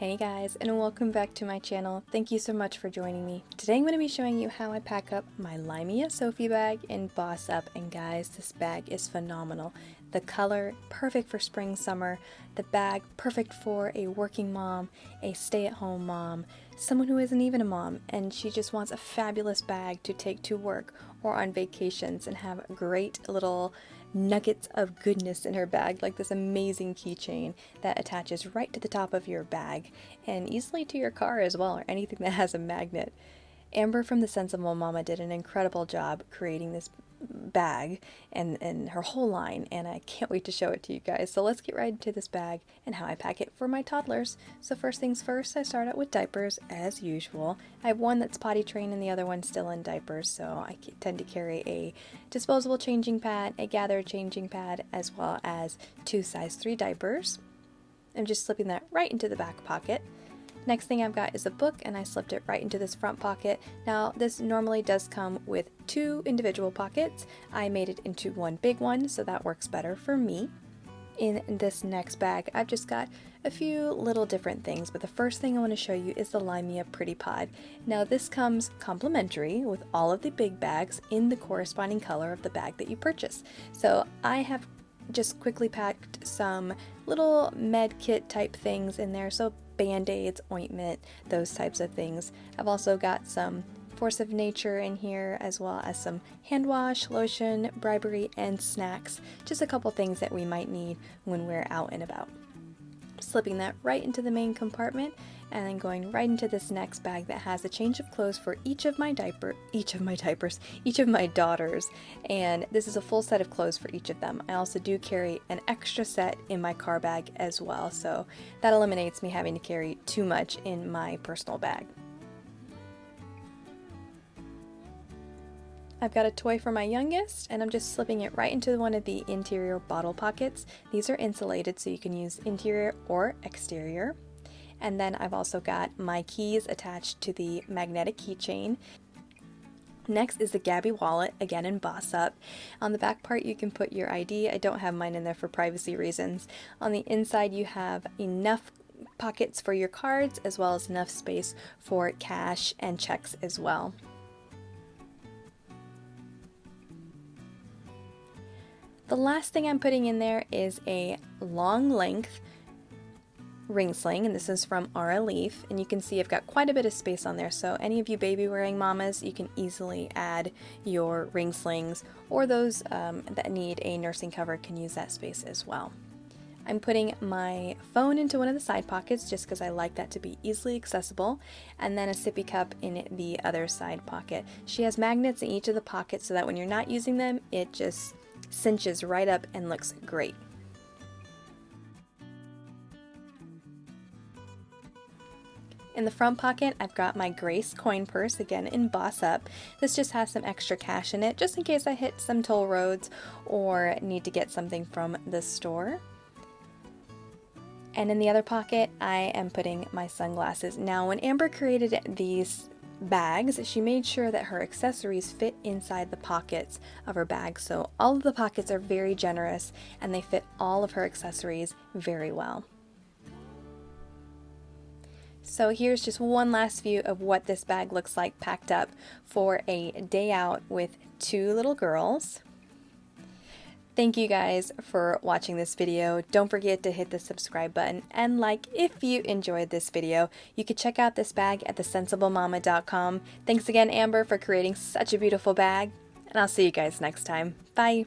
Hey guys, and welcome back to my channel. Thank you so much for joining me. Today I'm going to be showing you how I pack up my LYMIA Sophie bag in Boss Up, and guys, this bag is phenomenal. The color, perfect for spring, summer. The bag, perfect for a working mom, a stay-at-home mom, someone who isn't even a mom, and she just wants a fabulous bag to take to work or on vacations and have great little nuggets of goodness in her bag, like this amazing keychain that attaches right to the top of your bag and easily to your car as well, or anything that has a magnet. Amber from The Sensible Mama did an incredible job creating this bag and her whole line, and I can't wait to show it to you guys. So let's get right into this bag and how I pack it for my toddlers. So first things first, I start out with diapers as usual. I have one that's potty trained and the other one's still in diapers, so I tend to carry a disposable changing pad, a gathered changing pad, as well as 2 size 3 diapers. I'm just slipping that right into the back pocket. Next thing I've got is a book, and I slipped it right into this front pocket. Now this normally does come with 2 individual pockets. I made it into one big one, so that works better for me. In this next bag, I've just got a few little different things, but the first thing I want to show you is the LYMIA Pretty Pod. Now this comes complimentary with all of the big bags in the corresponding color of the bag that you purchase. So I have just quickly packed some little med kit type things in there, so band-aids, ointment, those types of things. I've also got some Force of Nature in here, as well as some hand wash, lotion, bribery, and snacks. Just a couple things that we might need when we're out and about. Slipping that right into the main compartment, and then going right into this next bag that has a change of clothes for each of my daughters, and this is a full set of clothes for each of them. I also do carry an extra set in my car bag as well, so that eliminates me having to carry too much in my personal bag. I've got a toy for my youngest, and I'm just slipping it right into one of the interior bottle pockets. These are insulated, so you can use interior or exterior. And then I've also got my keys attached to the magnetic keychain. Next is the Gabbie Wallet, again in Boss Up. On the back part you can put your ID. I don't have mine in there for privacy reasons. On the inside you have enough pockets for your cards, as well as enough space for cash and checks as well. The last thing I'm putting in there is a long length ring sling, and this is from Aura Leaf, and you can see I've got quite a bit of space on there, so any of you baby wearing mamas, you can easily add your ring slings, or those that need a nursing cover can use that space as well. I'm putting my phone into one of the side pockets just because I like that to be easily accessible, and then a sippy cup in the other side pocket. She has magnets in each of the pockets so that when you're not using them, it just cinches right up and looks great. In the front pocket, I've got my Grace coin purse, again in Boss Up. This just has some extra cash in it, just in case I hit some toll roads or need to get something from the store. And in the other pocket, I am putting my sunglasses. Now, when Amber created these bags, she made sure that her accessories fit inside the pockets of her bag, so all of the pockets are very generous and they fit all of her accessories very well. So here's just one last view of what this bag looks like packed up for a day out with 2 little girls. Thank you guys for watching this video. Don't forget to hit the subscribe button and like if you enjoyed this video. You can check out this bag at thesensiblemama.com. Thanks again, Amber, for creating such a beautiful bag, and I'll see you guys next time. Bye!